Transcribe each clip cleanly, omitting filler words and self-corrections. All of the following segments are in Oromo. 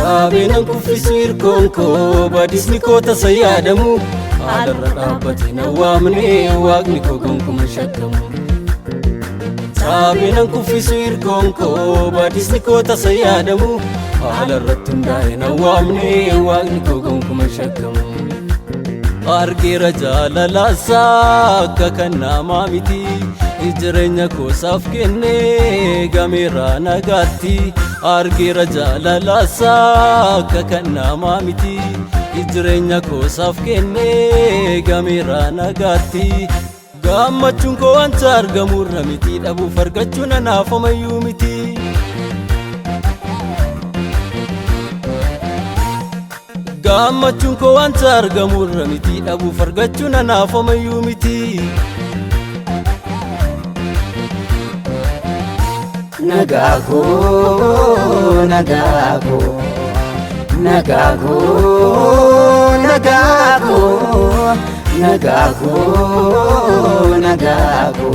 Saabeenan kuffisu irkoonko badisni koo tasa yaadamu haalarra dhaabbate na waamne waaqni koo gonkuman shakkamu. Saabeenan kuffisu irkoonko badisni koo tasa yaadamu haalarratti hundaa'e na waamne waaqni koo gonkuman shakkamu. Argeera jaalalaasaa akka kan namaa miti jireenya koosaaf kenne gameera nagaatti. Argeera jaalalaasaa akka kan namaa miti jireenya koosaaf kenne gameera nagaatti. Gammachuun koo wanta argamurra miti dhabuuf argachuun anaaf homayyuu miti. Gammachuun koo wanta argamurra miti dhabuuf argachuun anaaf homayyuu miti. Nagaako nagaako nagaako nagaako nagaako nagaako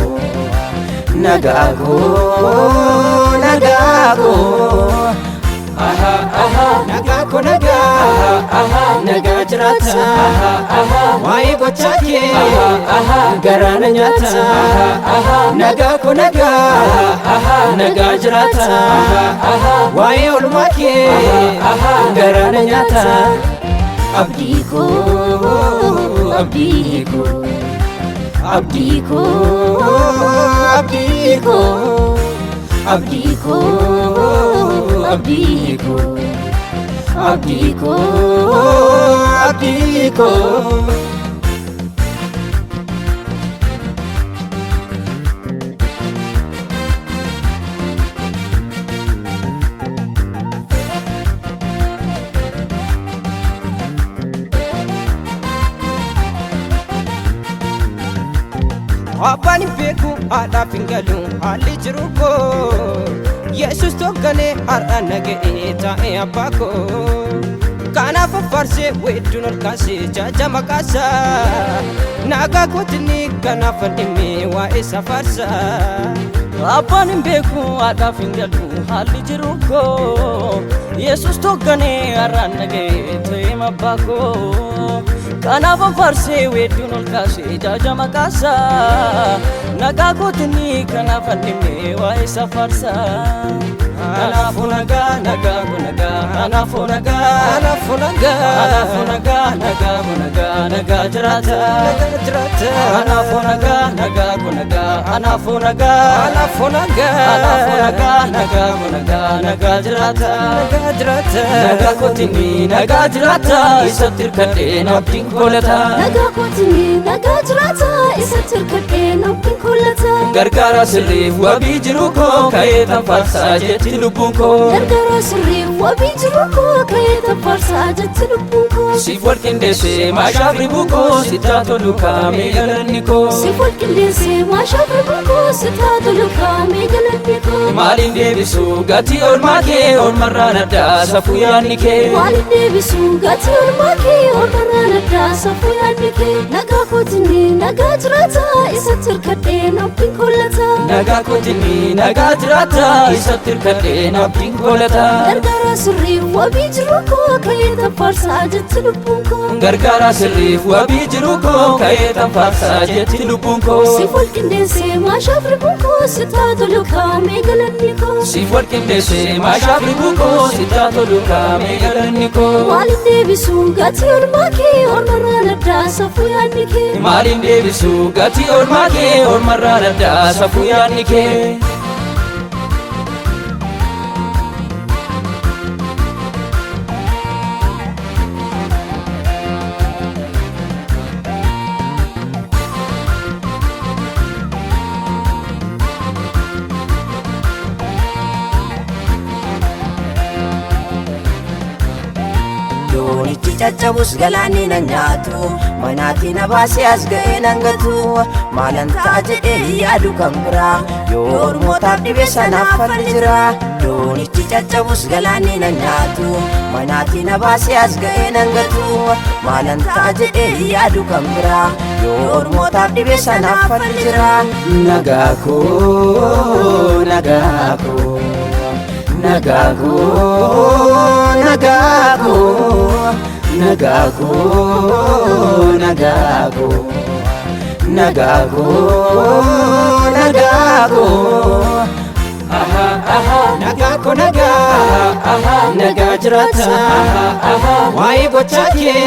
nagaako nagaako aha aha nagaako nagaa nagaa jiraata waa'ee gochaa kee garaana nyaata. Nagaako nagaa nagaa jiraata waa'ee oolmaa kee garaana nyaata. Abdii koo abdii koo abdii koo abdii koo abdii koo abdii koo abdii koo abdii koo. Abbaan hin beeku haadhaaf hin galu haalli jiru koo Yesus tokkanee har'a naga'ee taa'ee abbaa koo. Kanaaf faarsee weedduun ol kaasee jaaja maqaasaa nagaa kootinni kanaaf dhimee waa'ee isaa faarsaa. Abbaan hin beeku haadhaaf hin galu haalli jiru koo Yesus tokkanee har'a naga'ee taa'ee abbaa koo. Kanaaf faarsee weedduun ol kaasee jaaja maqaasaa nagaa kootinni kanaaf dhimee waa'ee isaa faarsaa. Kanaafuu nagaa nagaako nagaa kanaafuu nagaa kanaafuu nagaa kanaafuu nagaa nagaako nagaa nagaa jiraata kanaafuu nagaa nagaako nagaa kanaafuu nagaa kanaafuu nagaa kanaafuu nagaa nagaako nagaa nagaa jiraata nagaa kootinni nagaa jiraata isatti hirkadhee abdiin koolata. Nagaa kootinni nagaa jiraata isatti hirkadhee abdiin koolata. Gargaara sirriif wabii jiru koo ka'ee tanfaarsaa jetti lubbuun koo. Gargaara sirriif wabii jiru koo ka'ee tanfaarsaa jetti lubbuun koo. Siif wal qindeessee maashaaf ribuu koo sitaa tolu kaamee galanni koo. Siif wal qindeessee maashaaf ribuu koo sitaa tolu kaamee galanni koo. Maaliin deebisu gatii oolmaa kee oolmarraan addaa safuu yaadni kee. Maaliin deebisu gatii oolmaa kee oolmarraan addaa safuu yaadni kee. Nagaa kootinni nagaa jiraata isatti hirkadhee abdiin koolata. Nagaa kootinni nagaa jiraata isatti hirkadhee abdiin koolata. Gargaara sirriif wabii jiru koo ka'ee tanfaarsaa jetti lubbuun koo. Gargaara sirriif wabii jiru koo ka'ee tanfaarsaa jetti lubbuun koo. Siif wal qindeessee maashaaf ribuu koo sitaa tolu kaamee galanni koo. Siif wal qindeessee maashaaf ribuu koo sitaa tolu kaamee galanni koo. Maaliin deebisu gatii oolmaa kee oolmarraan addaa safuu yaadni kee. Maaliin deebisu gatii oolmaa kee oolmarraan addaa safuu yaadni kee. Doonichi caccabus galaanni na nyaatu manaatii na baasee as ga'ee nan gatu. Maalan ta'a jedhee yaadu kan biraa yoo ormootaaf dhibe sanaaf falli jira. Doonichi caccabus galaanni na nyaatu manaatii na baasee as ga'ee nan gatu. Maalan ta'a jedhee yaadu kan biraa yoo ormootaaf dhibe sanaaf falli jira. Nagaako nagaako nagaako nagaako nagaako nagaako nagaako nagaako nagaako nagaa jiraata waa'ee gochaa kee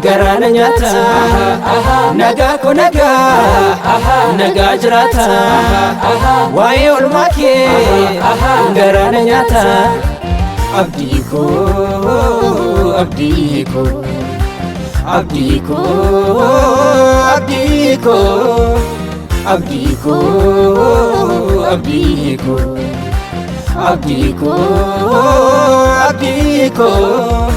garaana nyaata nagaako nagaa jiraata waa'ee oolmaa kee garaana nyaata abdii koo abdii koo abdii koo abdii koo abdii koo abdii koo abdii koo abdii koo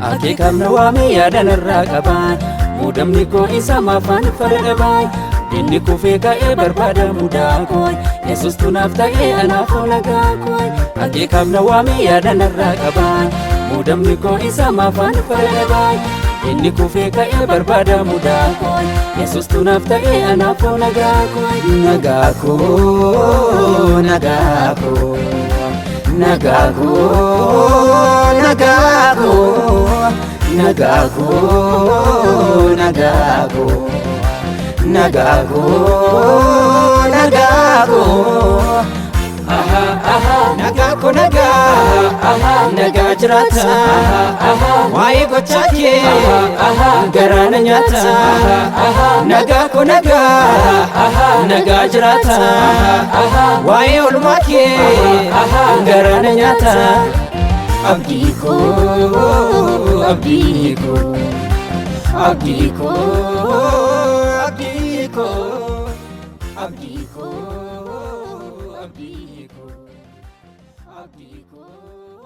akeekamna waamee yaadan irraa qabaan muudamni koo isa maafaan faradhabaan inni kufee ka'ee barbaada mudaa koo Yesuustu naaf ta'ee anaafoo nagaa koo akeekamna waamee yaadan irraa qabaan muudamni koo isa maafaan faradhabaan inni kufee ka'ee barbaada mudaa koo Yesuustu naaf ta'ee anaafoo nagaa koo nagaa koo nagaa koo nagaako nagaako nagaako nagaako nagaako nagaako nagaako nagaa jiraata waa'ee gochaa kee garaana nyaata nagaako nagaa jiraata waa'ee oolmaa kee garaana nyaata abdii koo abdii koo abdii koo abdii koo abdii koo abdii koo abdii koo